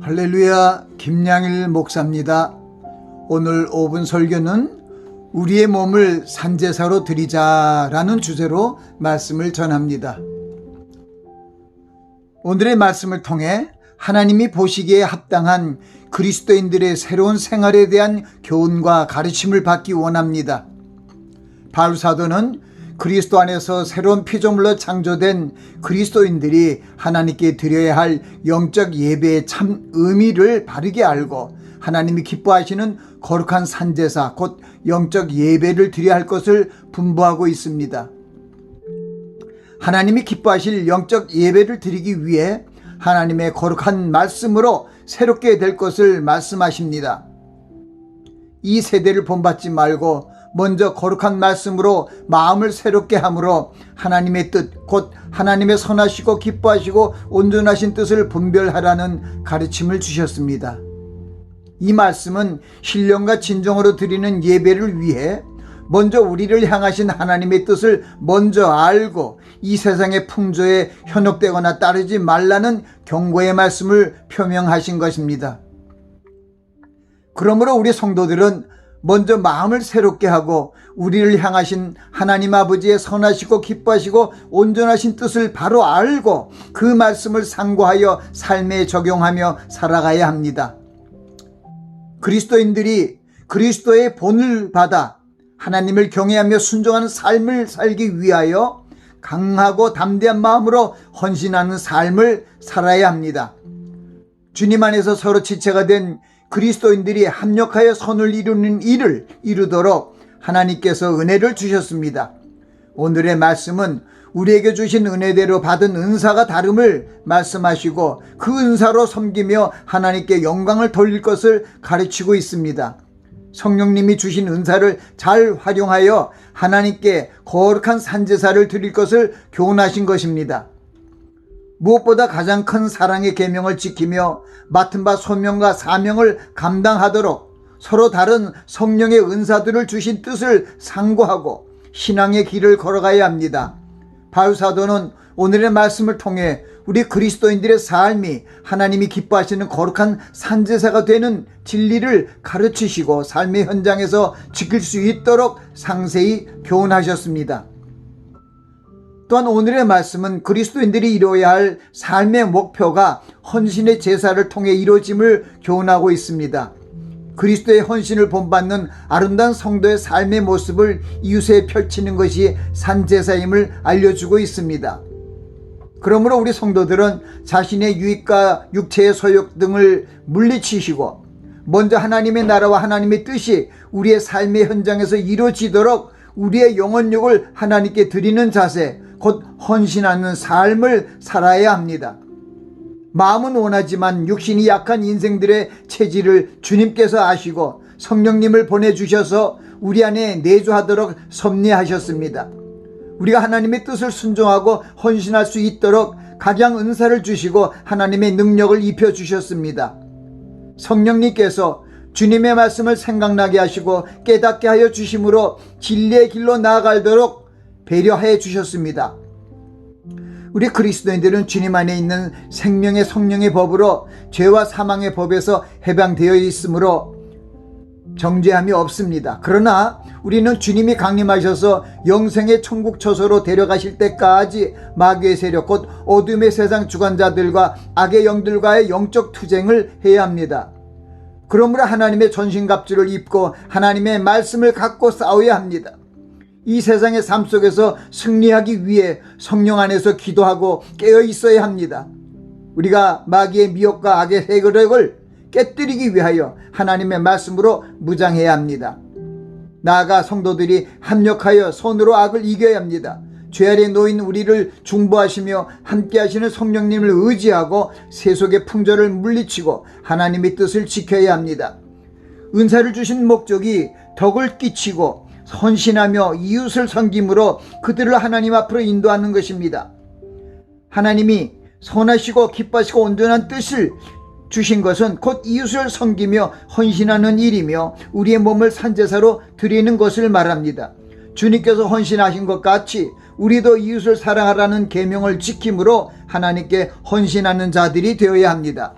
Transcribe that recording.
할렐루야, 김양일 목사입니다. 오늘 5분 설교는 우리의 몸을 산제사로 드리자라는 주제로 말씀을 전합니다. 오늘의 말씀을 통해 하나님이 보시기에 합당한 그리스도인들의 새로운 생활에 대한 교훈과 가르침을 받기 원합니다. 바울 사도는 그리스도 안에서 새로운 피조물로 창조된 그리스도인들이 하나님께 드려야 할 영적 예배의 참 의미를 바르게 알고 하나님이 기뻐하시는 거룩한 산제사 곧 영적 예배를 드려야 할 것을 분부하고 있습니다. 하나님이 기뻐하실 영적 예배를 드리기 위해 하나님의 거룩한 말씀으로 새롭게 될 것을 말씀하십니다. 이 세대를 본받지 말고 먼저 거룩한 말씀으로 마음을 새롭게 함으로 하나님의 뜻, 곧 하나님의 선하시고 기뻐하시고 온전하신 뜻을 분별하라는 가르침을 주셨습니다. 이 말씀은 신령과 진정으로 드리는 예배를 위해 먼저 우리를 향하신 하나님의 뜻을 먼저 알고 이 세상의 풍조에 현혹되거나 따르지 말라는 경고의 말씀을 표명하신 것입니다. 그러므로 우리 성도들은 먼저 마음을 새롭게 하고 우리를 향하신 하나님 아버지의 선하시고 기뻐하시고 온전하신 뜻을 바로 알고 그 말씀을 상고하여 삶에 적용하며 살아가야 합니다. 그리스도인들이 그리스도의 본을 받아 하나님을 경외하며 순종하는 삶을 살기 위하여 강하고 담대한 마음으로 헌신하는 삶을 살아야 합니다. 주님 안에서 서로 지체가 된 그리스도인들이 합력하여 선을 이루는 일을 이루도록 하나님께서 은혜를 주셨습니다. 오늘의 말씀은 우리에게 주신 은혜대로 받은 은사가 다름을 말씀하시고 그 은사로 섬기며 하나님께 영광을 돌릴 것을 가르치고 있습니다. 성령님이 주신 은사를 잘 활용하여 하나님께 거룩한 산제사를 드릴 것을 교훈하신 것입니다. 무엇보다 가장 큰 사랑의 계명을 지키며 맡은 바 소명과 사명을 감당하도록 서로 다른 성령의 은사들을 주신 뜻을 상고하고 신앙의 길을 걸어가야 합니다. 바울 사도는 오늘의 말씀을 통해 우리 그리스도인들의 삶이 하나님이 기뻐하시는 거룩한 산제사가 되는 진리를 가르치시고 삶의 현장에서 지킬 수 있도록 상세히 교훈하셨습니다. 또한 오늘의 말씀은 그리스도인들이 이루어야 할 삶의 목표가 헌신의 제사를 통해 이루어짐을 교훈하고 있습니다. 그리스도의 헌신을 본받는 아름다운 성도의 삶의 모습을 이웃에 펼치는 것이 산제사임을 알려주고 있습니다. 그러므로 우리 성도들은 자신의 유익과 육체의 소욕 등을 물리치시고 먼저 하나님의 나라와 하나님의 뜻이 우리의 삶의 현장에서 이루어지도록 우리의 영혼력을 하나님께 드리는 자세, 곧 헌신하는 삶을 살아야 합니다. 마음은 원하지만 육신이 약한 인생들의 체질을 주님께서 아시고 성령님을 보내주셔서 우리 안에 내주하도록 섭리하셨습니다. 우리가 하나님의 뜻을 순종하고 헌신할 수 있도록 각양 은사를 주시고 하나님의 능력을 입혀주셨습니다. 성령님께서 주님의 말씀을 생각나게 하시고 깨닫게 하여 주심으로 진리의 길로 나아가도록 배려해 주셨습니다. 우리 그리스도인들은 주님 안에 있는 생명의 성령의 법으로 죄와 사망의 법에서 해방되어 있으므로 정죄함이 없습니다. 그러나 우리는 주님이 강림하셔서 영생의 천국 처소로 데려가실 때까지 마귀의 세력 곧 어둠의 세상 주관자들과 악의 영들과의 영적 투쟁을 해야 합니다. 그러므로 하나님의 전신갑주를 입고 하나님의 말씀을 갖고 싸워야 합니다. 이 세상의 삶 속에서 승리하기 위해 성령 안에서 기도하고 깨어 있어야 합니다. 우리가 마귀의 미혹과 악의 세력을 깨뜨리기 위하여 하나님의 말씀으로 무장해야 합니다. 나아가 성도들이 합력하여 손으로 악을 이겨야 합니다. 죄 아래 놓인 우리를 중보하시며 함께 하시는 성령님을 의지하고 세속의 풍조를 물리치고 하나님의 뜻을 지켜야 합니다. 은사를 주신 목적이 덕을 끼치고 헌신하며 이웃을 섬김으로 그들을 하나님 앞으로 인도하는 것입니다. 하나님이 선하시고 기뻐하시고 온전한 뜻을 주신 것은 곧 이웃을 섬기며 헌신하는 일이며 우리의 몸을 산제사로 드리는 것을 말합니다. 주님께서 헌신하신 것 같이 우리도 이웃을 사랑하라는 계명을 지킴으로 하나님께 헌신하는 자들이 되어야 합니다.